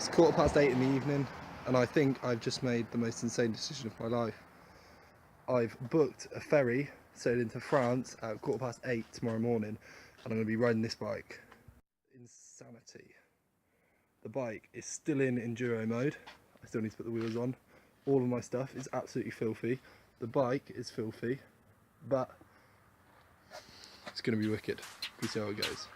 It's 8:15 in the evening, and I think I've just made the most insane decision of my life. I've booked a ferry sailing to France at 8:15 tomorrow morning, and I'm going to be riding this bike. Insanity. The bike is still in enduro mode. I still need to put the wheels on. All of my stuff is absolutely filthy. The bike is filthy, but it's going to be wicked. We'll see how it goes.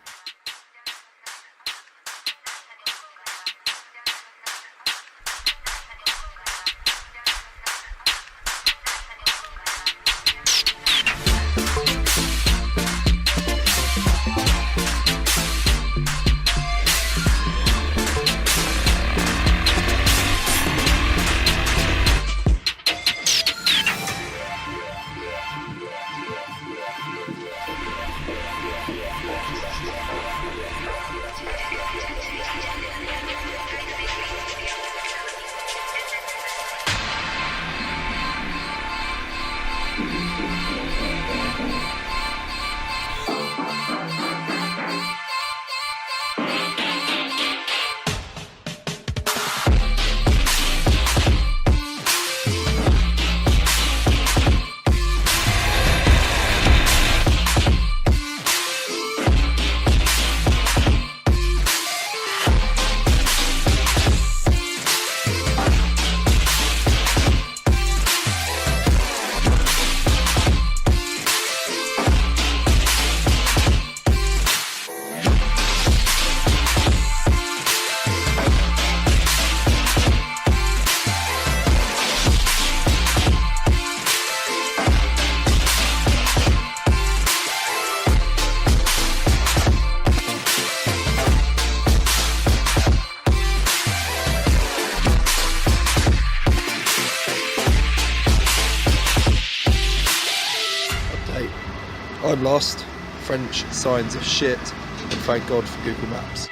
I'm lost, French signs of shit, and thank God for Google Maps.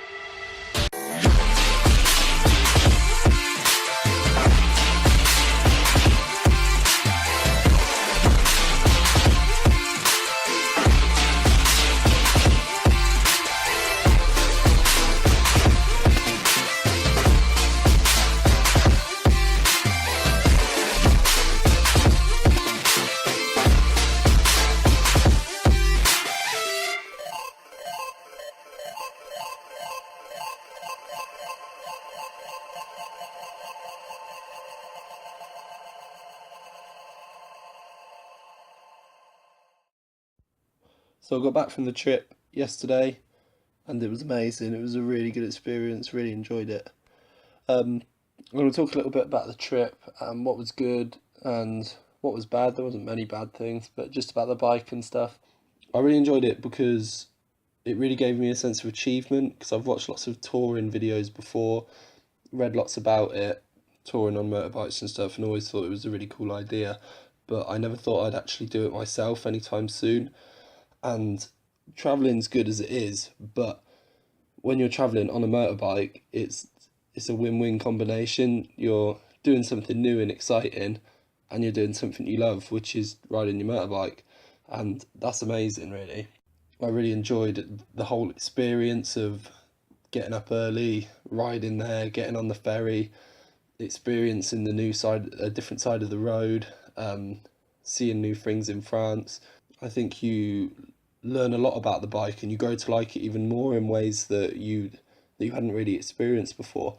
So I got back from the trip yesterday and it was amazing. It was a really good experience, really enjoyed it. I'm going to talk a little bit about the trip and what was good and what was bad. There wasn't many bad things, but just about the bike and stuff. I really enjoyed it because it really gave me a sense of achievement, because I've watched lots of touring videos before, read lots about it, touring on motorbikes and stuff, and always thought it was a really cool idea, but I never thought I'd actually do it myself anytime soon. And travelling's good as it is, but when you're travelling on a motorbike, it's a win-win combination. You're doing something new and exciting, and you're doing something you love, which is riding your motorbike, and that's amazing, really. I really enjoyed the whole experience of getting up early, riding there, getting on the ferry, experiencing the new side, a different side of the road, seeing new things in France. I think you learn a lot about the bike and you grow to like it even more in ways that you hadn't really experienced before.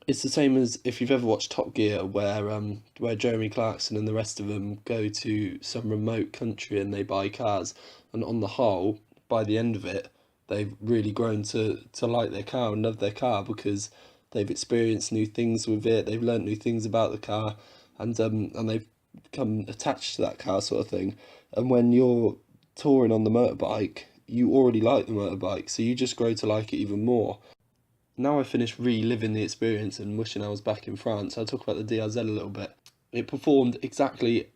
It's the same as if you've ever watched Top Gear, where Jeremy Clarkson and the rest of them go to some remote country and they buy cars, and on the whole, by the end of it, they've really grown to like their car and love their car because they've experienced new things with it, they've learnt new things about the car, and they've become attached to that car, sort of thing. And when you're touring on the motorbike, you already like the motorbike, so you just grow to like it even more. Now I finished reliving the experience and wishing I was back in France, I'll talk about the DRZ a little bit. It performed exactly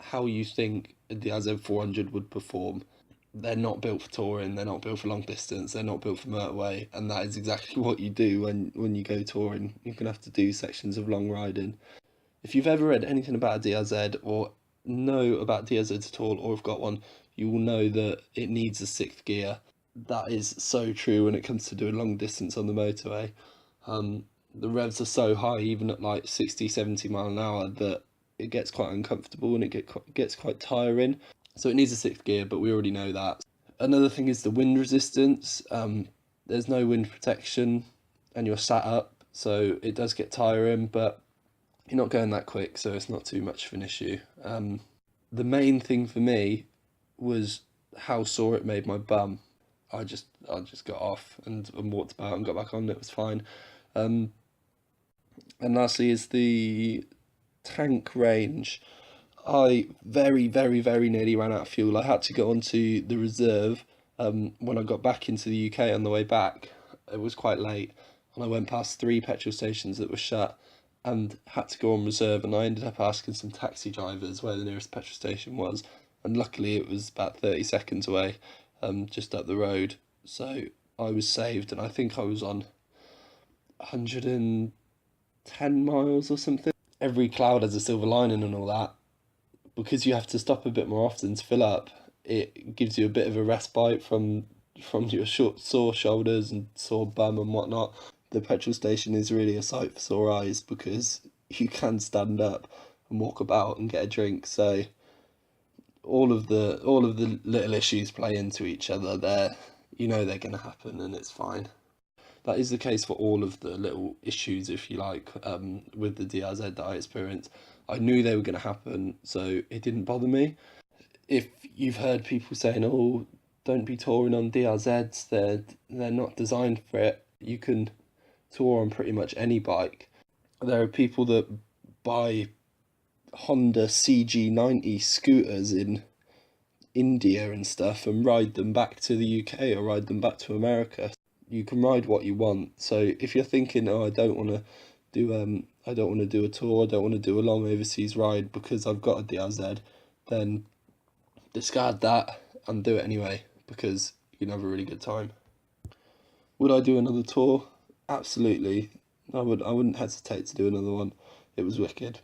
how you think a DRZ400 would perform. They're not built for touring, they're not built for long distance, they're not built for motorway, and that is exactly what you do when you go touring. You're going to have to do sections of long riding. If you've ever read anything about a DRZ or know about DRZs at all, or have got one, you will know that it needs a sixth gear. That is so true when it comes to doing long distance on the motorway. the revs are so high, even at like 60, 70 mile an hour, that it gets quite uncomfortable and it gets quite tiring. So it needs a sixth gear, but we already know that. Another thing is the wind resistance. There's no wind protection and you're sat up, so it does get tiring, but you're not going that quick, so it's not too much of an issue. The main thing for me was how sore it made my bum. I just got off and walked about and got back on. It was fine. And lastly is the tank range. I very, very, very nearly ran out of fuel. I had to go onto the reserve when I got back into the UK on the way back. It was quite late, and I went past 3 petrol stations that were shut and had to go on reserve, and I ended up asking some taxi drivers where the nearest petrol station was, and luckily it was about 30 seconds away, just up the road. So I was saved, and I think I was on 110 miles or something. Every cloud has a silver lining and all that. Because you have to stop a bit more often to fill up, it gives you a bit of a respite from your sore shoulders and sore bum and whatnot. The petrol station is really a sight for sore eyes because you can stand up and walk about and get a drink. So all of the little issues play into each other. They're they're going to happen, and it's fine. That is the case for all of the little issues, if you like, with the DRZ that I experienced. I knew they were going to happen, so it didn't bother me. If you've heard people saying, "Oh, don't be touring on DRZs, they're not designed for it," you can tour on pretty much any bike. There are people that buy Honda CG90 scooters in India and stuff and ride them back to the UK or ride them back to America. You can ride what you want. So if you're thinking, "Oh, I don't want to do a tour, I don't want to do a long overseas ride because I've got a DRZ," then discard that and do it anyway, because you can have a really good time. Would I do another tour? Absolutely. I wouldn't hesitate to do another one. It was wicked.